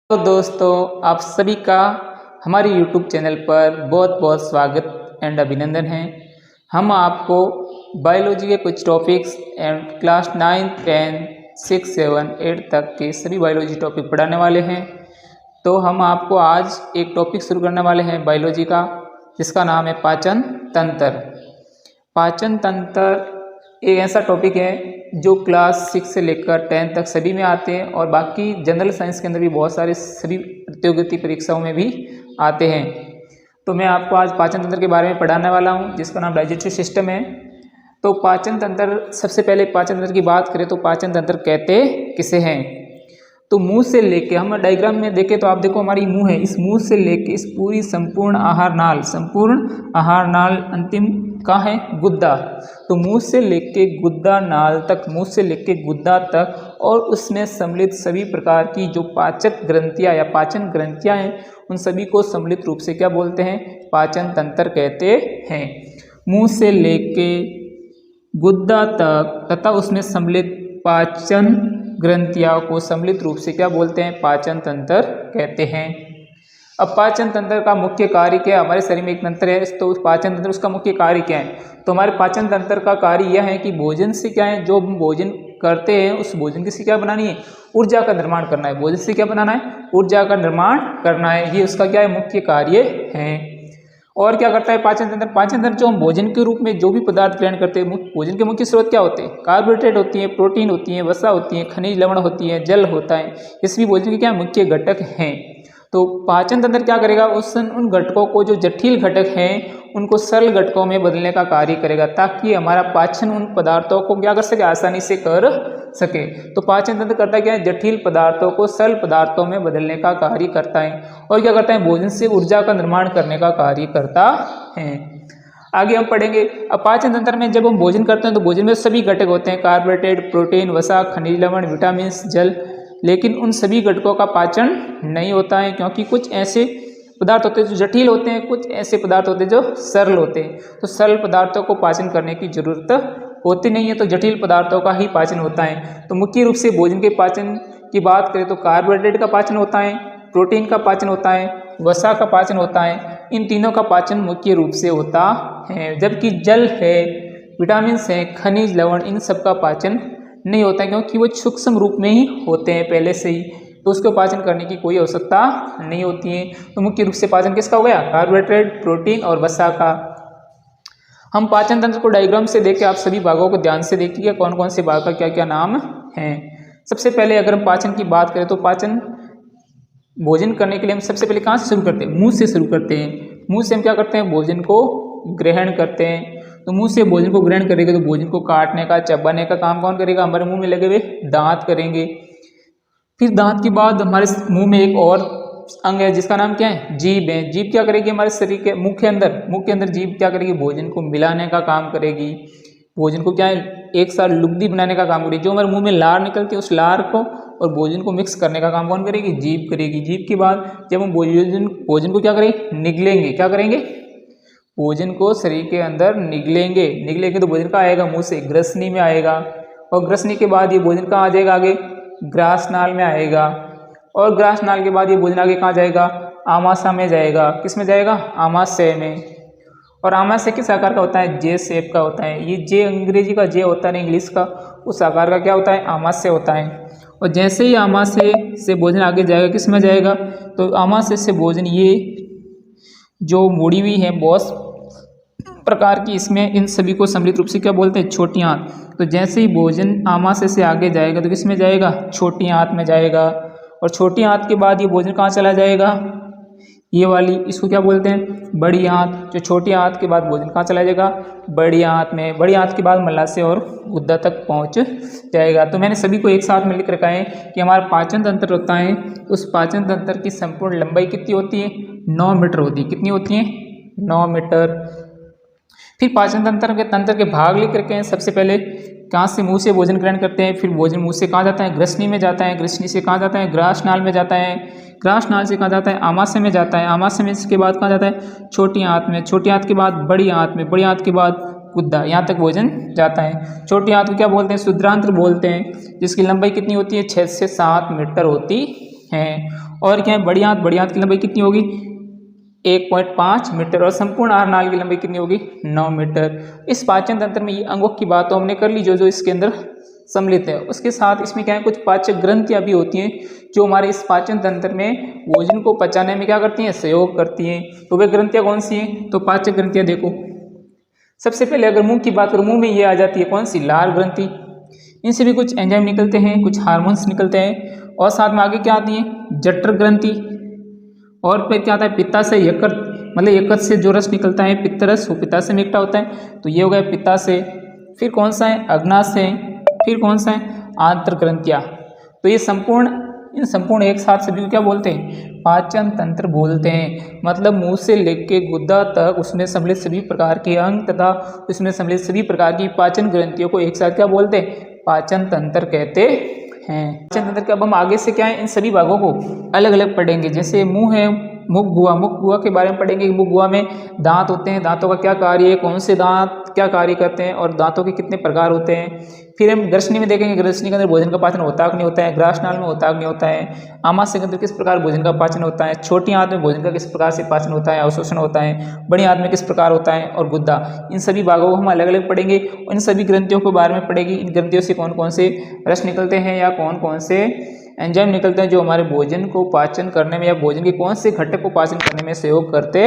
तो दोस्तों, आप सभी का हमारे YouTube चैनल पर बहुत बहुत स्वागत एंड अभिनंदन है। हम आपको बायोलॉजी के कुछ टॉपिक्स एंड क्लास 9, 10, 6, 7, 8 तक के सभी बायोलॉजी टॉपिक पढ़ाने वाले हैं। तो हम आपको आज एक टॉपिक शुरू करने वाले हैं बायोलॉजी का, जिसका नाम है पाचन तंत्र। पाचन तंत्र एक ऐसा टॉपिक है जो क्लास 6 से लेकर 10 तक सभी में आते हैं और बाकी जनरल साइंस के अंदर भी बहुत सारे सभी प्रतियोगिता परीक्षाओं में भी आते हैं। तो मैं आपको आज पाचन तंत्र के बारे में पढ़ाने वाला हूं, जिसका नाम डाइजेस्टिव सिस्टम है। तो पाचन तंत्र, सबसे पहले पाचन तंत्र की बात करें तो पाचन तंत्र कहते किसे हैं। तो मुंह से लेके, हम डायग्राम में देखें तो आप देखो हमारी मुंह है, इस मुंह से लेके इस पूरी संपूर्ण आहार नाल अंतिम कहाँ है, गुद्दा। तो मुंह से लेके गुद्दा नाल तक, मुंह से लेके गुद्दा तक और उसमें सम्मिलित सभी प्रकार की जो पाचक ग्रंथियां या पाचन ग्रंथियां हैं, उन सभी को सम्मिलित रूप से क्या बोलते हैं, पाचन तंत्र कहते हैं। मुंह से लेके गुद्दा तक तथा उसमें सम्मिलित पाचन ग्रंथियां को सम्मिलित रूप से क्या बोलते हैं, पाचन तंत्र कहते हैं। अब पाचन तंत्र का मुख्य कार्य क्या है, हमारे शरीर में एक तंत्र है, तो पाचन तंत्र उसका मुख्य कार्य क्या है। तो हमारे पाचन तंत्र का कार्य यह है कि भोजन से क्या है, जो हम भोजन करते हैं उस भोजन की से क्या बनानी है, ऊर्जा का निर्माण करना है। भोजन से क्या बनाना है, ऊर्जा का निर्माण करना है, ये उसका क्या है, मुख्य कार्य है। और क्या करता है पाचन तंत्र, पाचन तंत्र जो हम भोजन के रूप में जो भी पदार्थ ग्रहण करते हैं, भोजन के मुख्य स्रोत क्या होते हैं, कार्बोहाइड्रेट होती है, प्रोटीन होती है, वसा होती है, खनिज लवण होती है, जल होता है, ये सभी भोजन के क्या मुख्य घटक हैं। तो पाचन तंत्र क्या करेगा, उन घटकों को, जो जटिल घटक हैं उनको सरल घटकों में बदलने का कार्य करेगा, ताकि हमारा पाचन उन पदार्थों को क्या कर सके, आसानी से कर सके। तो पाचन तंत्र करता क्या है, जटिल पदार्थों को सरल पदार्थों में बदलने का कार्य करता है। और क्या करता है, भोजन से ऊर्जा का निर्माण करने का कार्य करता है। आगे हम पढ़ेंगे। अब पाचन तंत्र में जब हम भोजन करते हैं तो भोजन में सभी घटक होते हैं, कार्बोहाइड्रेट, प्रोटीन, वसा, खनिज लवण, विटामिन, जल। लेकिन उन सभी घटकों का पाचन नहीं होता है, क्योंकि कुछ ऐसे पदार्थ होते हैं जो जटिल होते हैं, कुछ ऐसे पदार्थ होते हैं जो सरल होते हैं। तो सरल पदार्थों को पाचन करने की जरूरत होती नहीं है, तो जटिल पदार्थों का ही पाचन होता है। तो मुख्य रूप से भोजन के पाचन की बात करें तो कार्बोहाइड्रेट का पाचन होता है, प्रोटीन का पाचन होता है, वसा का पाचन होता है, इन तीनों का पाचन मुख्य रूप से होता है। जबकि जल है, विटामिन है, खनिज लवण, इन सब का पाचन नहीं होता है, क्योंकि वो सूक्ष्म रूप में ही होते हैं पहले से ही, तो उसको पाचन करने की कोई आवश्यकता नहीं होती है। तो मुख्य रूप से पाचन किसका हो गया, कार्बोहाइड्रेट, प्रोटीन और वसा का। हम पाचन तंत्र को डायग्राम से देख के आप सभी भागों को ध्यान से देखिए, कौन कौन से भाग का क्या क्या नाम है। सबसे पहले अगर हम पाचन की बात करें तो पाचन, भोजन करने के लिए हम सबसे पहले कहाँ से शुरू करते हैं, मुंह से शुरू करते हैं। मुंह से हम क्या करते हैं, भोजन को ग्रहण करते हैं। तो मुंह से भोजन को ग्रहण करेंगे तो भोजन को काटने का, चबाने का काम कौन करेगा, हमारे मुंह में लगे हुए दांत करेंगे। फिर दांत के बाद हमारे मुंह में एक और अंग है जिसका नाम क्या है, जीभ है। जीभ क्या करेगी, हमारे शरीर के मुख के अंदर जीभ क्या करेगी, भोजन को मिलाने का काम करेगी। भोजन को क्या है, एक साथ लुगदी बनाने का काम करेगी। जो हमारे मुंह में लार निकलती है उस लार को और भोजन को मिक्स करने का काम कौन करेगी, जीभ करेगी। जीभ के बाद जब हम भोजन को क्या करेंगे, निगलेंगे। क्या करेंगे, भोजन को शरीर के अंदर निगलेंगे तो भोजन का आएगा, मुंह से ग्रसनी में आएगा। और ग्रसनी के बाद ये भोजन कहाँ आ जाएगा, आगे ग्रासनाल में आएगा। और ग्रासनाल के बाद ये भोजन आगे कहाँ जाएगा, आमाशय में जाएगा। किस में जाएगा, आमाशय में। और आमाशय किस आकार का होता है, जे शेप का होता है। ये जे अंग्रेजी का जे होता है, इंग्लिश का उस आकार का क्या होता है, आमाशय होता है। और जैसे ही आमाशय से भोजन आगे जाएगा, किस में जाएगा, तो आमाशय से भोजन, ये जो मुड़ी हुई है बहुत प्रकार की, इसमें इन सभी को सम्मिलित रूप से क्या बोलते हैं, छोटी आंत। तो जैसे ही भोजन आमाशय से आगे जाएगा तो किस में जाएगा, छोटी आंत में जाएगा। और छोटी आंत के बाद ये भोजन कहाँ चला जाएगा, ये वाली, इसको क्या बोलते हैं, बड़ी आंत। जो छोटी आंत के बाद भोजन कहाँ चला जाएगा, बड़ी आंत में। बड़ी आंत के बाद मलाशय और गुद्दा तक पहुँच जाएगा। तो मैंने सभी को एक साथ में लिख रखा है कि हमारा पाचन तंत्र होता है, उस पाचन तंत्र की संपूर्ण लंबाई कितनी होती है, 9 मीटर होती है। कितनी होती है, 9 मीटर। फिर पाचन तंत्र के भाग लिख रखे हैं। सबसे पहले कहाँ से, मुंह से भोजन ग्रहण करते हैं। फिर भोजन मुंह से कहाँ जाता है, ग्रसनी में जाता है। ग्रसनी से कहाँ जाता है, ग्रासनाल में जाता है। ग्रासनाल से कहाँ जाता है, आमाशय में जाता है। आमाशय में इसके बाद कहाँ जाता है, छोटी आंत में। छोटी आंत के बाद बड़ी आंत में। बड़ी आंत के बाद गुद्दा, यहाँ तक भोजन जाता है। छोटी आंत को क्या बोलते हैं, शुद्रांत्र बोलते हैं, जिसकी लंबाई कितनी होती है, 6 से 7 मीटर होती हैं। और क्या है, बड़ी आंत की लंबाई कितनी होगी 1.5 मीटर और संपूर्ण आहार नाल की लंबाई कितनी होगी 9 मीटर। इस पाचन तंत्र में ये अंगों की बात तो हमने कर ली जो इसके अंदर सम्मिलित है। उसके साथ इसमें क्या है, कुछ पाचक ग्रंथियां भी होती हैं जो हमारे इस पाचन तंत्र में भोजन को पचाने में क्या करती हैं, सहयोग करती हैं। तो वे ग्रंथियां कौन सी हैं, तो पाचक ग्रंथियां देखो, सबसे पहले अगर मुंह की बात करूं, मुंह में ये आ जाती है कौन सी, लार ग्रंथि। इनसे भी कुछ एंजाइम निकलते हैं, कुछ हार्मोन्स निकलते हैं। और साथ में आगे क्या आती है, जठर ग्रंथि। और फिर क्या आता है, पित्ताशय यकृत, मतलब यकृत से जो रस निकलता है पित्तरस, वो पित्ताशय में इकट्ठा होता है, तो ये हो गया पित्ताशय। फिर कौन सा है, अग्नाशय। फिर कौन सा है, आंत्र ग्रंथियां। तो ये इन संपूर्ण एक साथ सभी को क्या बोलते हैं, पाचन तंत्र बोलते हैं। मतलब मुंह से लेके गुद्दा तक उसमें सम्मिलित सभी प्रकार के अंग तथा उसमें सम्मिलित सभी प्रकार की पाचन ग्रंथियों को एक साथ क्या बोलते हैं, पाचन तंत्र कहते हैं। पाचन तंत्र के अब हम आगे से क्या है, इन सभी भागों को अलग अलग पढ़ेंगे। जैसे मुंह है, मुख गुहा के बारे में पढ़ेंगे। मुख गुहा में दांत होते हैं, दांतों का क्या कार्य है, कौन से दांत क्या कार्य करते हैं और दांतों के कितने प्रकार होते हैं। फिर हम ग्रसनी में देखेंगे, ग्रसनी के अंदर भोजन का पाचन होता है कि नहीं होता है, ग्रासनाल में होता है कि नहीं होता है, आमाशय के अंदर किस प्रकार भोजन का पाचन होता है, छोटी आंत में भोजन का किस प्रकार से पाचन होता है, अवशोषण होता है, बड़ी आंत में किस प्रकार होता है, और गुद्दा, इन सभी भागों को हम अलग अलग पढ़ेंगे। इन सभी ग्रंथियों के बारे में पढ़ेंगे, इन ग्रंथियों से कौन कौन से रस निकलते हैं या कौन कौन से एंजाइम निकलते हैं जो हमारे भोजन को पाचन करने में या भोजन के कौन से घटक को पाचन करने में सहयोग करते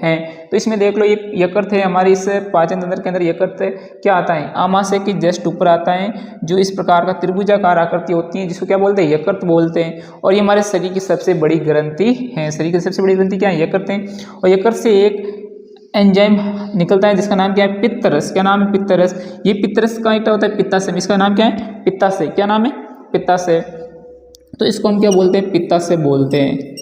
हैं। तो इसमें देख लो, ये यकृत है हमारे इस पाचन तंत्र के अंदर। यकृत क्या आता है, आमाशय की जस्ट ऊपर आता है, जो इस प्रकार का त्रिभुजाकार आकृति होती है जिसको क्या बोलते हैं, यकृत बोलते हैं। और ये हमारे शरीर की सबसे बड़ी ग्रंथि है। शरीर की सबसे बड़ी ग्रंथि क्या है, यकृत है। और यकृत से एक एंजाइम निकलता है जिसका नाम क्या है, पित्तरस। क्या नाम है, पित्तरस। ये पित्तरस का एक होता है पित्ताशय, इसका नाम क्या है, पित्ताशय। क्या नाम है, पित्ताशय। तो इसको हम क्या बोलते हैं, पित्ताशय बोलते हैं।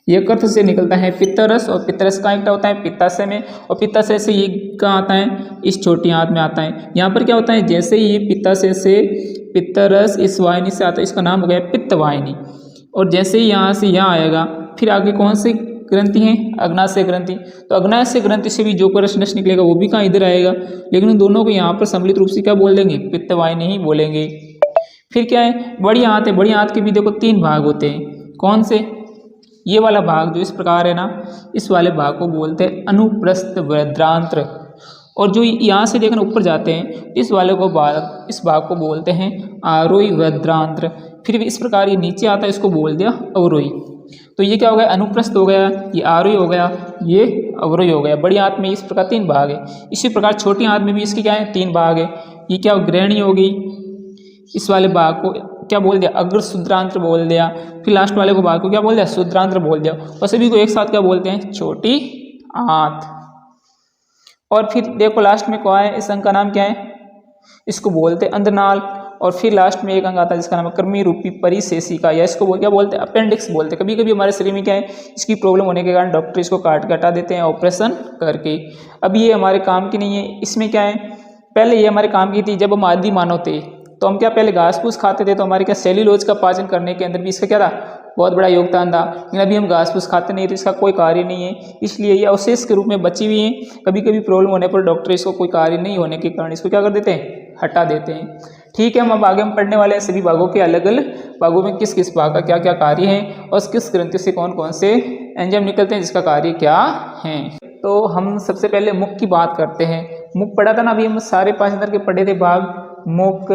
यकृत से निकलता है पित्तरस और पित्तरस का एक होता है पित्ताशय में। और पित्ताशय से ये कहाँ आता है, इस छोटी आंत में आता है। यहाँ पर क्या होता है, जैसे ये पित्ताशय से पित्तरस इस वाहिनी से आता है, इसका नाम हो गया पित्तवाहिनी। और जैसे ही यहाँ से यहाँ आएगा, फिर आगे कौन सी ग्रंथि है, अग्नाशय ग्रंथि। तो अग्नाशय ग्रंथि से भी जो रस निकलेगा वो भी कहाँ, इधर आएगा। लेकिन उन दोनों को यहाँ पर सम्मिलित रूप से क्या बोल देंगे, पित्तवाहिनी ही बोलेंगे। फिर क्या है, बड़ी आंत है। बड़ी आंत के भी देखो 3 भाग होते हैं। कौन से, ये वाला भाग जो इस प्रकार है ना, इस वाले भाग को बोलते हैं अनुप्रस्थ वृद्धांत्र। और जो यहाँ से देखना ऊपर जाते हैं, इस भाग को बोलते हैं आरोही वृद्धांत्र। फिर भी इस प्रकार ये नीचे आता है, इसको बोल दिया अवरोही। तो ये क्या हो गया, अनुप्रस्थ हो गया, ये आरोही हो गया, ये अवरोही हो गया। बड़ी आंत में इस प्रकार 3 भाग है। इसी प्रकार छोटी आंत में भी इसके क्या है, 3 भाग है। ये क्या ग्रहणी होगी, इस वाले भाग को क्या बोल दिया, अग्र शुद्रांत्र बोल दिया। फिर लास्ट वाले को भाग को क्या बोल दिया, शुद्रांत्र बोल दिया। और सभी को एक साथ क्या बोलते हैं, छोटी आंत। और फिर देखो लास्ट में क्या है, इस अंग का नाम क्या है, इसको बोलते हैं अंधनाल। और फिर लास्ट में एक अंग आता है जिसका नाम है कर्मी रूपी परिशेषिका, या इसको क्या बोलते हैं, अपेंडिक्स बोलते हैं। कभी कभी हमारे शरीर में क्या है, इसकी प्रॉब्लम होने के कारण डॉक्टर इसको काट के हटा देते हैं ऑपरेशन करके। अब ये हमारे काम की नहीं है। इसमें क्या है, पहले ये हमारे काम की थी जब हम आदि मानव थे, तो हम क्या पहले घास फूस खाते थे, तो हमारे क्या सेल्यूलोज का पाचन करने के अंदर भी इसका क्या था, बहुत बड़ा योगदान था। लेकिन अभी हम घास फूस खाते नहीं, तो इसका कोई कार्य नहीं है, इसलिए ये अवशेष के रूप में बची हुई है। कभी कभी प्रॉब्लम होने पर डॉक्टर इसको कोई कार्य नहीं होने के कारण इसको क्या कर देते हैं, हटा देते हैं। ठीक है, हम अब आगे हम पढ़ने वाले हैं सभी भागों के अलग अलग भागों में किस किस भाग का क्या क्या कार्य है और किस ग्रंथि से कौन कौन से एंजाइम निकलते हैं जिसका कार्य क्या है। तो हम सबसे पहले मुख की बात करते हैं। मुख पढ़ा था ना अभी, हम सारे 5 अंदर के पढ़े थे भाग, मुख,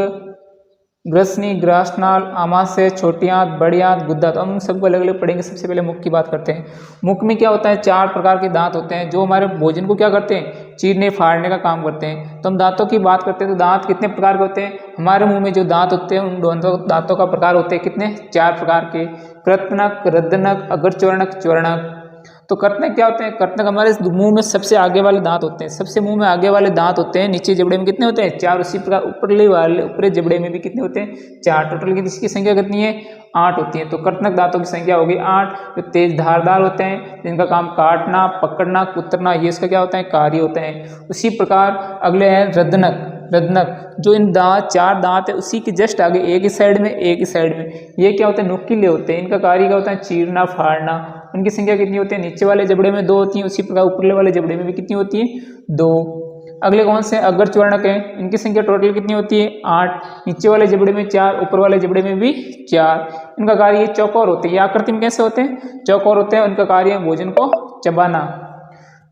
ग्रसनी, ग्रासनाल, आमाशय, छोटी आंत, बड़ी आंत, गुद्दा। तो हम सबको अलग अलग पढ़ेंगे। सबसे पहले मुख की बात करते हैं। मुख में क्या होता है, 4 प्रकार के दांत होते हैं जो हमारे भोजन को क्या करते हैं, चीरने फाड़ने का काम करते हैं। तो हम दांतों की बात करते हैं, तो दांत कितने प्रकार के होते हैं, हमारे मुंह में जो दांत होते हैं उन दोनों दांतों का प्रकार होते हैं कितने, 4 प्रकार के, कृतनक, रद्दनक, अग्रचोरणक, चोरणक। तो कर्तनक क्या होते हैं, कर्तनक हमारे मुंह में सबसे आगे वाले दांत होते हैं, सबसे मुंह में आगे वाले दांत होते हैं। नीचे जबड़े में कितने होते हैं, 4। उसी प्रकार ऊपरी जबड़े में भी कितने होते हैं, 4। टोटल की इसकी संख्या कितनी है, 8 होती है। तो कर्तनक दांतों की संख्या होगी 8, जो तेज धारदार होते हैं, जिनका काम काटना, पकड़ना, कुतरना, ये इसका क्या होता है, कार्य होता है। उसी प्रकार अगले है रद्दनक। रद्दनक जो इन 4 दांत है उसी के जस्ट आगे, एक ही साइड में एक ही साइड में, ये क्या होते हैं, नुकीले होते हैं। इनका कार्य क्या होता है, चीरना फाड़ना। उनकी संख्या कितनी होती है, नीचे वाले जबड़े में 2 होती है, उसी प्रकार ऊपरले वाले जबड़े में भी कितनी होती है, 2। अगले कौन से अगर चूर्णक है, इनकी संख्या टोटल कितनी होती है 8, नीचे वाले जबड़े में 4, ऊपर वाले जबड़े में भी 4। इनका कार्य चौकोर होते हैं, ये आकृति में कैसे होते हैं, चौकोर होते हैं, उनका कार्य है भोजन को चबाना।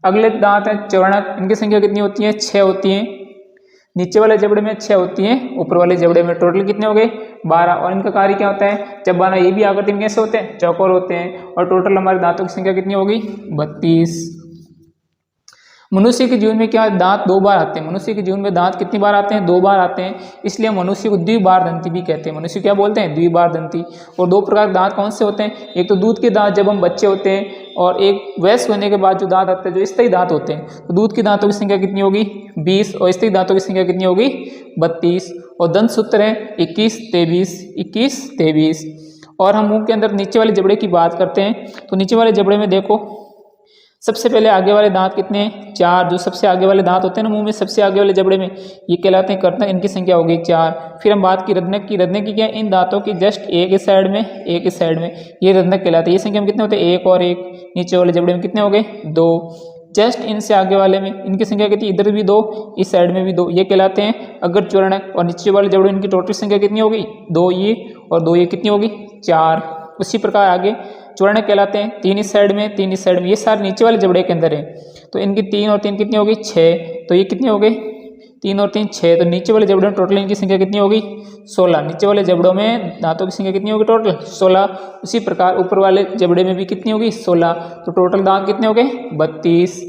अगले दांत है चूर्णक, इनकी संख्या कितनी होती है 6 होती है, नीचे वाले जबड़े में 6 होती हैं, ऊपर वाले जबड़े में टोटल कितने हो गए 12। और इनका कार्य क्या होता है चबाना, ये भी आकृति में कैसे होते हैं चौकोर होते हैं। और टोटल हमारे दांतों की संख्या कितनी होगी 32। मनुष्य के जीवन में क्या दांत 2 बार आते हैं, मनुष्य के जीवन में दांत कितनी बार आते हैं 2 बार आते हैं, इसलिए मनुष्य को द्विबारदंती भी कहते हैं। मनुष्य क्या बोलते हैं द्विबारदंती। और 2 प्रकार के दांत कौन से होते हैं, एक तो दूध के दांत जब हम बच्चे होते हैं, और एक वयस्क होने के बाद जो दांत आते हैं जो स्थायी दांत होते हैं। तो दूध के दांतों की संख्या कितनी होगी 20 और स्थायी दांतों की संख्या कितनी होगी 32। और दंत सूत्र है 21, 23। और हम मुंह के अंदर नीचे वाले जबड़े की बात करते हैं, तो नीचे वाले जबड़े में देखो सबसे पहले आगे वाले दांत कितने हैं 4, जो सबसे आगे वाले दांत होते हैं ना मुंह में सबसे आगे वाले जबड़े में, ये कहलाते हैं कर्तन, इनकी संख्या हो गई 4। फिर हम बात की रत्नक की, रत्नक की क्या इन दांतों की जस्ट एक ही साइड में ये रत्नक कहलाते हैं। ये संख्या में कितने होते हैं 1 और 1, नीचे वाले जबड़े में कितने हो गए 2, जस्ट इनसे आगे वाले में इनकी संख्या कितनी इधर भी 2, इस साइड में भी 2, ये कहलाते हैं अगर चूर्णक। और नीचे वाले जबड़े इनकी टोटल संख्या कितनी होगी 2 ये और 2 ये कितनी होगी 4। उसी प्रकार आगे चूर्णक कहलाते हैं 3 इस साइड में 3 इस साइड में, ये सारे नीचे वाले जबड़े के अंदर है। तो इनकी 3 और 3 कितनी होगी 6, तो ये कितने हो गए 3 और 3 6। तो नीचे वाले जबड़ों में टोटल इनकी संख्या कितनी होगी 16। नीचे वाले जबड़ों में दांतों की संख्या कितनी होगी टोटल 16। उसी प्रकार ऊपर वाले जबड़े में भी कितनी होगी 16। तो टोटल दांत कितने हो गए 32।